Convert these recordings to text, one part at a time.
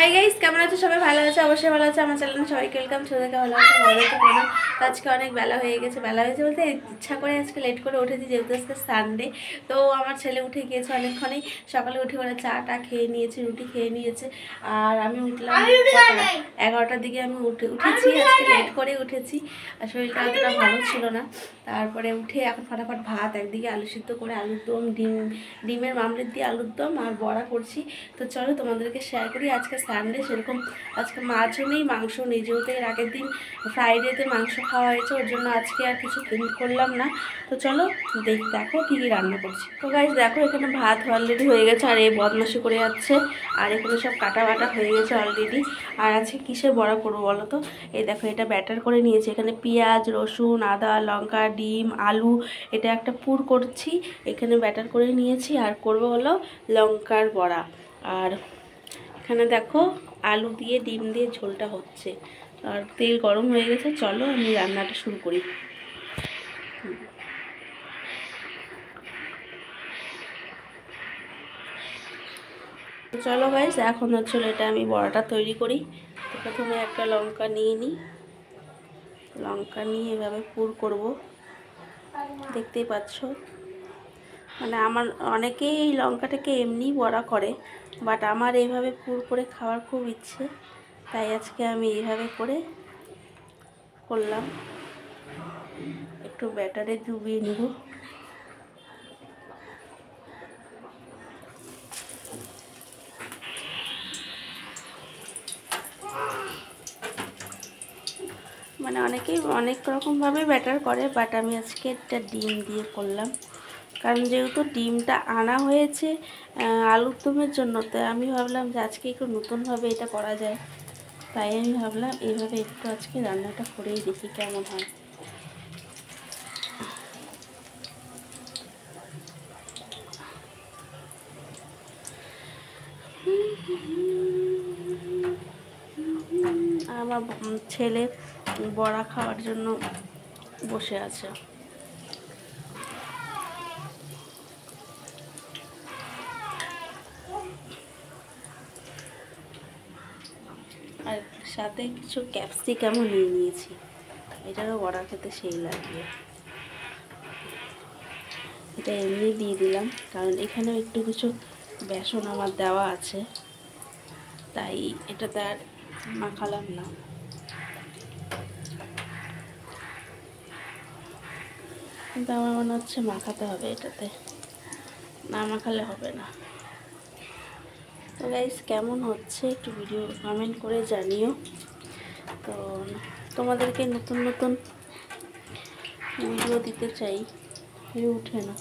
Hi guys, কেমন আছো সবাই? ভালো আছে? অবশ্যই ভালো আছে। আমার চ্যানেলে সবাইকে ওয়েলকাম। সবাইকে ভালো আছে, ভালো তো প্রণাম। তো আজকে অনেক বেলা হয়ে গেছে। বেলা হয়েছে বলতে ইচ্ছা করে আজকে লেট করে উঠেছি, যেহেতু আজকে সানডে। তো আমার ছেলে উঠে গিয়েছে অনেকক্ষণই। সকালে উঠে ওরা চাটা খেয়ে নিয়েছে, রুটি খেয়ে নিয়েছে। আর আমি উঠলাম 11টার দিকে। আমি উঠেছি আজকে, লেট করে উঠেছি। আর শরীরটা অতটা ভালো ছিল না। তারপরে উঠে এখন ফটাফট ভাত, একদিকে আলু সিদ্ধ করে আলুর দম, ডিমের মামলেট দিয়ে আলুর দম আর বড়া করছি। তো চলো তোমাদেরকে শেয়ার করি। আজকে সানডে, সেরকম আজকে মাছও নেই, মাংস নেই, যেহেতু এর আগের দিন ফ্রাইডেতে মাংস খাওয়া হয়েছে, ওর জন্য আজকে আর কিছু করলাম না। তো চলো দেখো কী কী রান্না করছি। তো গাইস দেখো, এখানে ভাত অলরেডি হয়ে গেছে, আর এই বদমাশি করে যাচ্ছে। আর এখানে সব কাটা বাটা হয়ে গেছে অলরেডি। আর আজকে কিসের বড়া করবো বলো তো? এই দেখো, এটা ব্যাটার করে নিয়েছি। এখানে পেঁয়াজ, রসুন, আদা, লঙ্কা, ডিম, আলু, এটা একটা পুর করছি। এখানে ব্যাটার করে নিয়েছি। আর করবো হলো লঙ্কার বড়া। আর এখানে দেখো আলু দিয়ে ডিম দিয়ে ঝোলটা হচ্ছে। আর তেল গরম হয়ে গেছে, চলো আমি রান্নাটা শুরু করি। চলো গাইস, এখন হচ্ছে এটা আমি বড়াটা তৈরি করি। তো প্রথমে একটা লঙ্কা নিয়ে নিই। লঙ্কা নিয়ে এভাবে পুর করব, দেখতেই পাচ্ছ। মানে আমার অনেকেই এই লঙ্কাটাকে এমনি বড়া করে, বাট আমার এইভাবে পুর করে খাওয়ার খুব ইচ্ছে, তাই আজকে আমি এইভাবে করলাম। একটু ব্যাটারে ডুবিয়ে নেব। মানে অনেকেই অনেক রকমভাবে ব্যাটার করে, বাট আমি আজকে একটা ডিম দিয়ে করলাম। কারণ যেহেতু ডিমটা আনা হয়েছে আলুর দমের জন্য, তাই আমি ভাবলাম যে আজকে একটু নতুনভাবে এটা করা যায়। তাই আমি ভাবলাম এইভাবে একটু আজকে রান্নাটা করেই দেখি কেমন হয়। আমার ছেলে বড়া খাওয়ার জন্য বসে আছে। আর সাথে কিছু ক্যাপসিকামও নিয়ে নিয়েছি, এটারও বড়া খেতে সেই লাগবে। এটা এমনি দিয়ে দিলাম, কারণ এখানেও একটু কিছু বেসন আমার দেওয়া আছে, তাই এটাতে আর মাখালাম না। কিন্তু আমার মনে হচ্ছে মাখাতে হবে, এটাতে না মাখালে হবে না। তো গাইস, কেমন হচ্ছে একটু ভিডিও কমেন্ট করে জানিও। তো তোমাদেরকে নতুন নতুন ভিডিও দিতে চাই, হয়ে ওঠে না।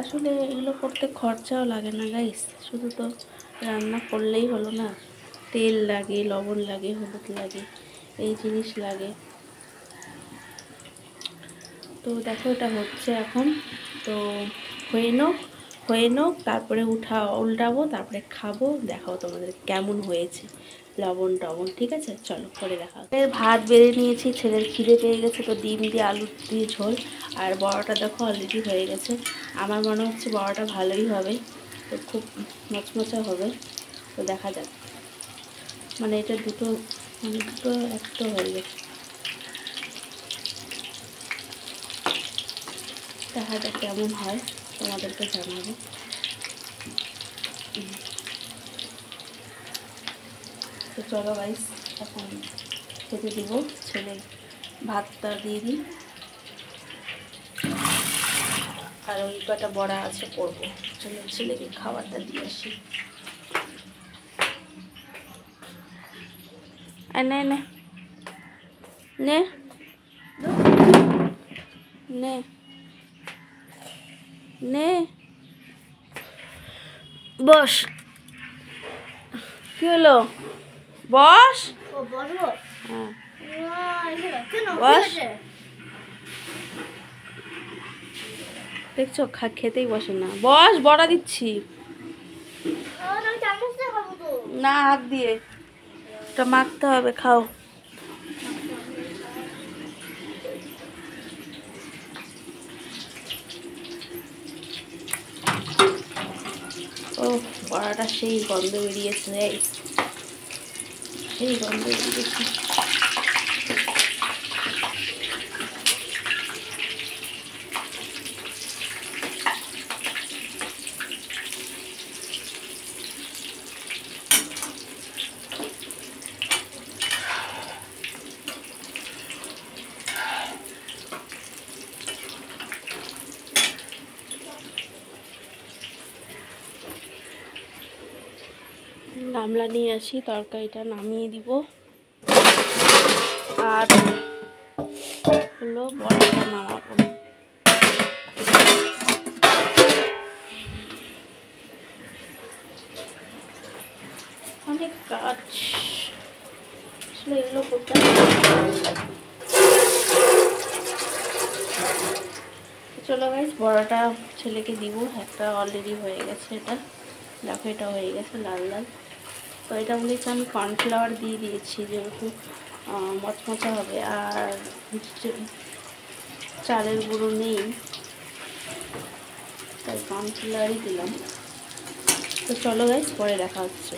আসলে এগুলো করতে খরচাও লাগে না গাইস, শুধু তো রান্না করলেই হলো না। তেল লাগে, লবণ লাগে, হলুদ লাগে, এই জিনিস লাগে। তো দেখো এটা হচ্ছে এখন। তো হয়ে নোক তারপরে উল্টাবো, তারপরে খাবো। দেখাও তোমাদের কেমন হয়েছে, লবণ টবণ ঠিক আছে। চলো করে দেখাও। ভাত বেড়ে নিয়েছি, ছেলের খিদে পেয়ে গেছে, তো ডিম দিয়ে আলু দিয়ে ঝোল। আর বড়াটা দেখো অলরেডি হয়ে গেছে। আমার মনে হচ্ছে বড়াটা ভালোই হবে, তো খুব মচমচা হবে। তো দেখা যাক, মানে এটা দুটো একটা হয়ে গেছে। দেখা যাক কেমন হয়, তোমাদেরকে জানাবো। তো চলো গাইস, এখন খেতে দিব। ছেলে ভাতটা দিয়ে দিই, আর ওই কটা বড়া আছে করবো। চলো ছেলেকে খাবারটা দিয়ে আসি। নে নে নে নে নে বস। কি হলো? বস। হ্যাঁ বস। দেখছো খেতেই বসে না। বস, বড়া দিচ্ছি না, হাত দিয়ে এটা মাখতে হবে, খাও। ও বড়াটা সেই গন্ধ বেরিয়েছে, সেই গন্ধ বেরিয়েছে। গামলা নিয়ে আসি, তরকারিটা নামিয়ে দিব, আর হলো বড়াটা নামাবো। অনেক কাজ আসলে এগুলো করতে চলো গাইস, বড়াটা ছেলেকে দিব। একটা অলরেডি হয়ে গেছে, এটা দেখো, এটা হয়ে গেছে লাল লাল। তো এটা বলেছি আমি কর্নফ্লাওয়ার দিয়ে দিয়েছি যেহেতু মচমচা হবে, আর চালের গুঁড়ো নেই তাই কর্নফ্লাওয়ারই দিলাম। তো চলো গাইস, পরে দেখা হচ্ছে।